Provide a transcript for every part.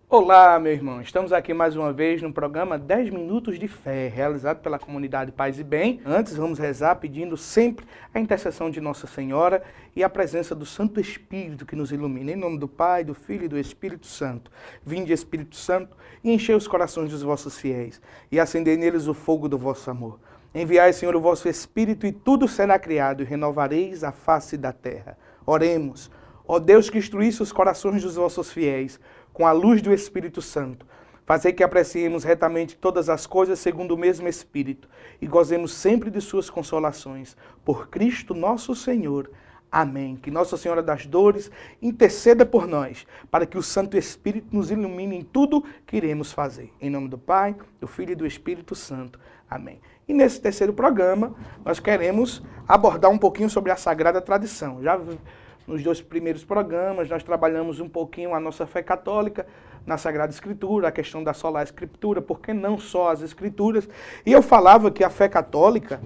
Olá, meu irmão. Estamos aqui mais uma vez no programa 10 Minutos de Fé, realizado pela comunidade Paz e Bem. Antes, vamos rezar pedindo sempre a intercessão de Nossa Senhora e a presença do Santo Espírito que nos ilumina. Em nome do Pai, do Filho e do Espírito Santo. Vinde, Espírito Santo, e enchei os corações dos vossos fiéis e acendei neles o fogo do vosso amor. Enviai, Senhor, o vosso Espírito e tudo será criado e renovareis a face da terra. Oremos. Ó Deus que instruísse os corações dos vossos fiéis com a luz do Espírito Santo, fazei que apreciemos retamente todas as coisas segundo o mesmo Espírito e gozemos sempre de suas consolações. Por Cristo nosso Senhor. Amém. Que Nossa Senhora das Dores interceda por nós, para que o Santo Espírito nos ilumine em tudo que iremos fazer. Em nome do Pai, do Filho e do Espírito Santo. Amém. E nesse terceiro programa, nós queremos abordar um pouquinho sobre a Sagrada Tradição. Já nos 2 primeiros programas, nós trabalhamos um pouquinho a nossa fé católica na Sagrada Escritura, a questão da sola Escritura, porque não só as Escrituras. E eu falava que a fé católica,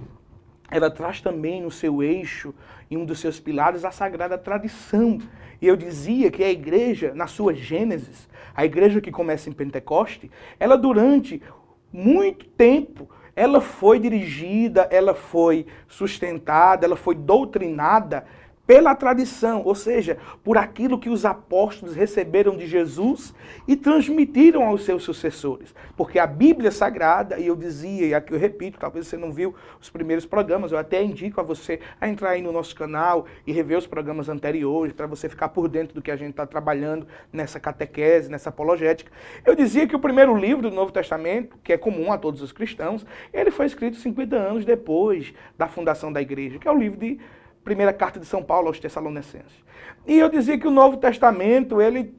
ela traz também no seu eixo, em um dos seus pilares, a Sagrada Tradição. E eu dizia que a igreja, na sua gênesis, a igreja que começa em Pentecoste, ela durante muito tempo, ela foi dirigida, ela foi sustentada, ela foi doutrinada pela tradição, ou seja, por aquilo que os apóstolos receberam de Jesus e transmitiram aos seus sucessores. Porque a Bíblia Sagrada, e eu dizia, e aqui eu repito, talvez você não viu os primeiros programas, eu até indico a você a entrar aí no nosso canal e rever os programas anteriores, para você ficar por dentro do que a gente está trabalhando nessa catequese, nessa apologética. Eu dizia que o primeiro livro do Novo Testamento, que é comum a todos os cristãos, ele foi escrito 50 anos depois da fundação da igreja, que é o livro de Primeira Carta de São Paulo aos Tessalonicenses. E eu dizia que o Novo Testamento, ele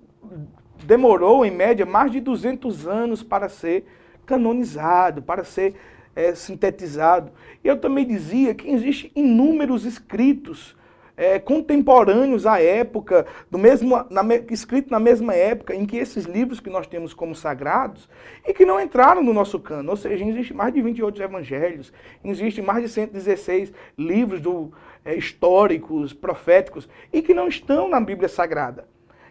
demorou, em média, mais de 200 anos para ser canonizado, para ser sintetizado. E eu também dizia que existem inúmeros escritos contemporâneos à época, escritos na mesma época em que esses livros que nós temos como sagrados e que não entraram no nosso cano. Ou seja, existem mais de 28 evangelhos, existem mais de 116 livros históricos, proféticos, e que não estão na Bíblia Sagrada.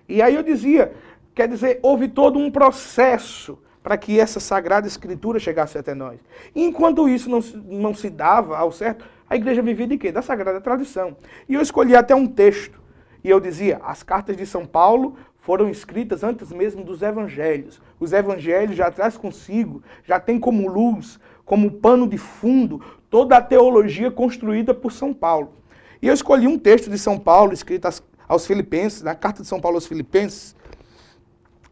E aí eu dizia, quer dizer, houve todo um processo para que essa Sagrada Escritura chegasse até nós. E enquanto isso não se dava ao certo, a igreja vivia de quê? Da Sagrada Tradição. E eu escolhi até um texto, e eu dizia, as cartas de São Paulo foram escritas antes mesmo dos evangelhos. Os evangelhos já traz consigo, já tem como luz, como pano de fundo, toda a teologia construída por São Paulo. E eu escolhi um texto de São Paulo, escrito aos Filipenses, na carta de São Paulo aos Filipenses,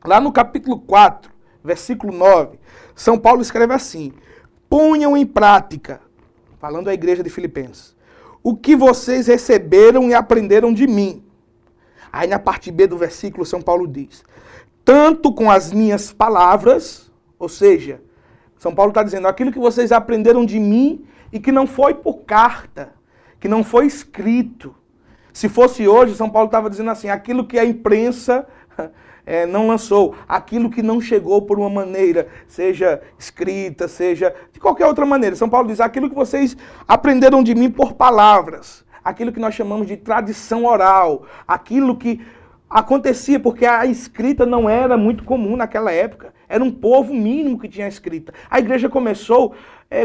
lá no capítulo 4, versículo 9, São Paulo escreve assim: ponham em prática, falando à igreja de Filipenses, o que vocês receberam e aprenderam de mim. Aí na parte B do versículo, São Paulo diz, tanto com as minhas palavras, ou seja, São Paulo está dizendo, aquilo que vocês aprenderam de mim e que não foi por carta, que não foi escrito. Se fosse hoje, São Paulo estava dizendo assim, aquilo que a imprensa não lançou, aquilo que não chegou por uma maneira, seja escrita, seja de qualquer outra maneira. São Paulo diz, aquilo que vocês aprenderam de mim por palavras, aquilo que nós chamamos de tradição oral, aquilo que acontecia, porque a escrita não era muito comum naquela época, era um povo mínimo que tinha a escrita. A igreja começou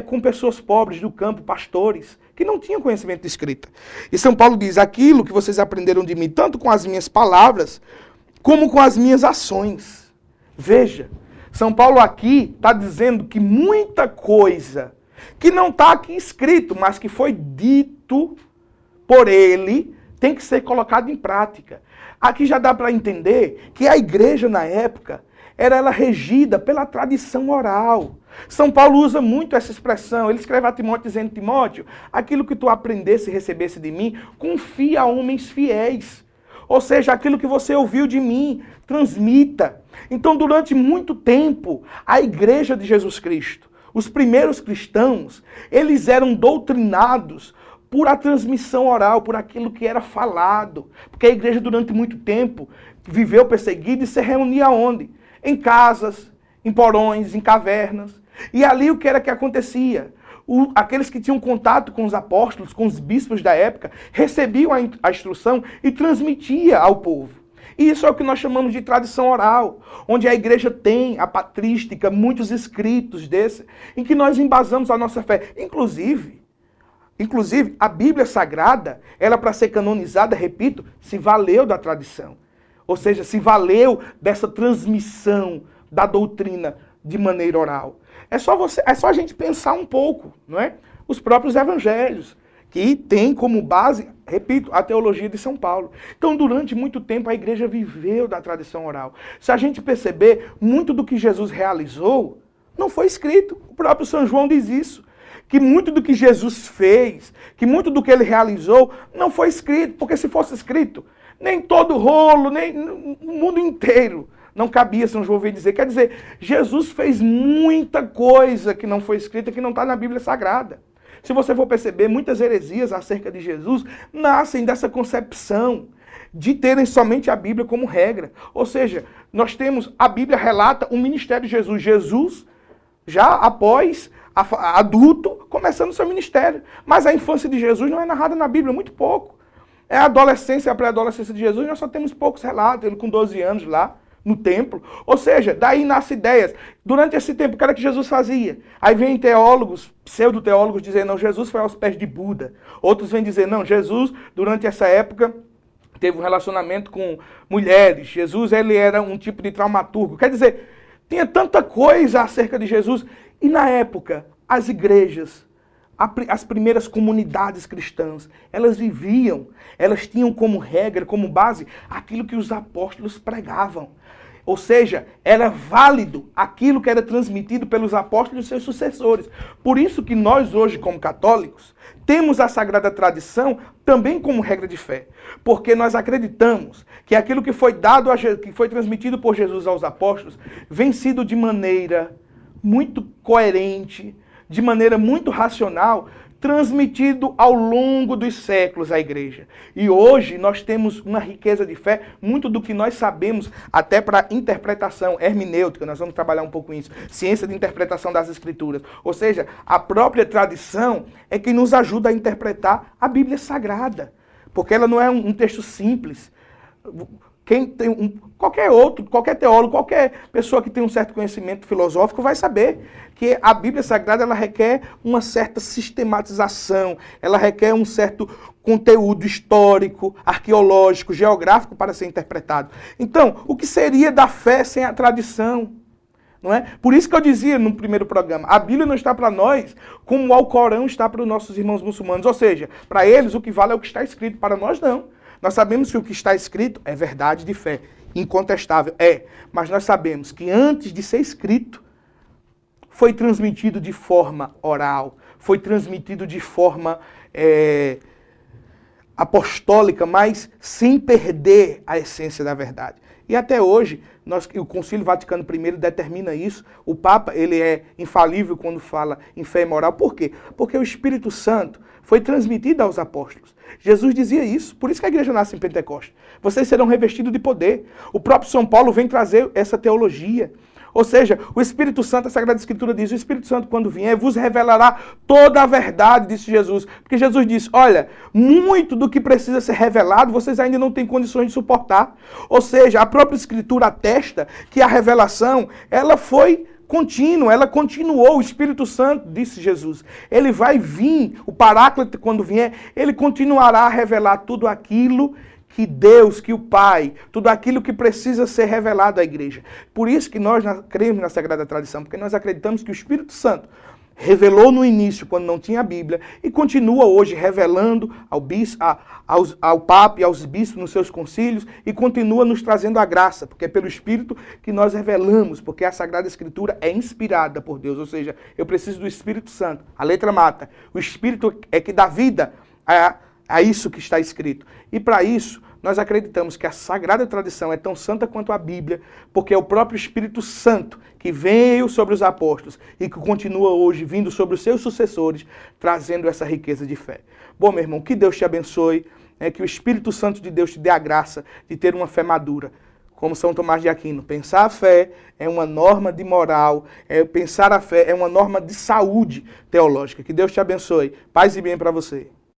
com pessoas pobres do campo, pastores, que não tinham conhecimento de escrita. E São Paulo diz, aquilo que vocês aprenderam de mim, tanto com as minhas palavras, como com as minhas ações. Veja, São Paulo aqui está dizendo que muita coisa que não está aqui escrito, mas que foi dito por ele, tem que ser colocado em prática. Aqui já dá para entender que a igreja na época era ela regida pela tradição oral. São Paulo usa muito essa expressão. Ele escreve a Timóteo dizendo, Timóteo, aquilo que tu aprendesse e recebesse de mim, confia a homens fiéis. Ou seja, aquilo que você ouviu de mim, transmita. Então, durante muito tempo, a igreja de Jesus Cristo, os primeiros cristãos, eles eram doutrinados por a transmissão oral, por aquilo que era falado. Porque a igreja durante muito tempo viveu perseguida e se reunia onde? Em casas, em porões, em cavernas. E ali o que era que acontecia? Aqueles que tinham contato com os apóstolos, com os bispos da época, recebiam a instrução e transmitia ao povo. E isso é o que nós chamamos de tradição oral, onde a igreja tem, a patrística, muitos escritos desses, em que nós embasamos a nossa fé. Inclusive, a Bíblia Sagrada, ela para ser canonizada, repito, se valeu da tradição. Ou seja, se valeu dessa transmissão da doutrina de maneira oral. É só a gente pensar um pouco, não é? Os próprios evangelhos, que tem como base, repito, a teologia de São Paulo. Então, durante muito tempo, a igreja viveu da tradição oral. Se a gente perceber, muito do que Jesus realizou não foi escrito. O próprio São João diz isso. Que muito do que Jesus fez, que muito do que ele realizou, não foi escrito. Porque se fosse escrito, nem todo rolo, nem o mundo inteiro não cabia, São João veio dizer. Quer dizer, Jesus fez muita coisa que não foi escrita, que não está na Bíblia Sagrada. Se você for perceber, muitas heresias acerca de Jesus nascem dessa concepção de terem somente a Bíblia como regra. Ou seja, nós temos, a Bíblia relata o ministério de Jesus. Jesus, já após adulto, começando o seu ministério. Mas a infância de Jesus não é narrada na Bíblia, muito pouco. É a adolescência, a pré-adolescência de Jesus, nós só temos poucos relatos, ele com 12 anos lá, no templo. Ou seja, daí nascem ideias. Durante esse tempo, o que era que Jesus fazia? Aí vem teólogos, pseudo-teólogos, dizendo, não, Jesus foi aos pés de Buda. Outros vêm dizer, não, Jesus, durante essa época, teve um relacionamento com mulheres. Jesus, ele era um tipo de traumaturgo. Quer dizer, tinha tanta coisa acerca de Jesus. E na época, as igrejas, as primeiras comunidades cristãs, elas viviam, elas tinham como regra, como base, aquilo que os apóstolos pregavam. Ou seja, era válido aquilo que era transmitido pelos apóstolos e seus sucessores. Por isso que nós hoje, como católicos, temos a Sagrada Tradição também como regra de fé. Porque nós acreditamos que aquilo que foi dado, que foi transmitido por Jesus aos apóstolos, vem sido de maneira muito coerente, de maneira muito racional, transmitido ao longo dos séculos à igreja. E hoje nós temos uma riqueza de fé, muito do que nós sabemos, até para interpretação, hermenêutica, nós vamos trabalhar um pouco isso, ciência de interpretação das escrituras. Ou seja, a própria tradição é que nos ajuda a interpretar a Bíblia Sagrada, porque ela não é um texto simples. Quem tem qualquer teólogo, qualquer pessoa que tem um certo conhecimento filosófico vai saber que a Bíblia Sagrada ela requer uma certa sistematização, ela requer um certo conteúdo histórico, arqueológico, geográfico para ser interpretado. Então, o que seria da fé sem a tradição? Não é? Por isso que eu dizia no primeiro programa, a Bíblia não está para nós como o Alcorão está para os nossos irmãos muçulmanos. Ou seja, para eles o que vale é o que está escrito, para nós não. Nós sabemos que o que está escrito é verdade de fé, incontestável, mas nós sabemos que antes de ser escrito, foi transmitido de forma oral, foi transmitido de forma apostólica, mas sem perder a essência da verdade. E até hoje, o Concílio Vaticano I determina isso. O Papa ele é infalível quando fala em fé e moral. Por quê? Porque o Espírito Santo foi transmitido aos apóstolos. Jesus dizia isso, por isso que a igreja nasce em Pentecostes. Vocês serão revestidos de poder. O próprio São Paulo vem trazer essa teologia. Ou seja, o Espírito Santo, a Sagrada Escritura diz, o Espírito Santo quando vier vos revelará toda a verdade, disse Jesus. Porque Jesus disse, olha, muito do que precisa ser revelado, vocês ainda não têm condições de suportar. Ou seja, a própria Escritura atesta que a revelação, ela foi contínua, ela continuou, o Espírito Santo, disse Jesus. Ele vai vir, o Paráclito quando vier, ele continuará a revelar tudo aquilo que Deus, que o Pai, tudo aquilo que precisa ser revelado à igreja. Por isso que nós cremos na Sagrada Tradição, porque nós acreditamos que o Espírito Santo revelou no início, quando não tinha a Bíblia, e continua hoje revelando ao Papa e aos bispos nos seus concílios, e continua nos trazendo a graça, porque é pelo Espírito que nós revelamos, porque a Sagrada Escritura é inspirada por Deus, ou seja, eu preciso do Espírito Santo, a letra mata, o Espírito é que dá vida a a isso que está escrito. E para isso, nós acreditamos que a Sagrada Tradição é tão santa quanto a Bíblia, porque é o próprio Espírito Santo que veio sobre os apóstolos e que continua hoje vindo sobre os seus sucessores, trazendo essa riqueza de fé. Bom, meu irmão, que Deus te abençoe, que o Espírito Santo de Deus te dê a graça de ter uma fé madura. Como São Tomás de Aquino, pensar a fé é uma norma de moral, pensar a fé é uma norma de saúde teológica. Que Deus te abençoe. Paz e bem para você.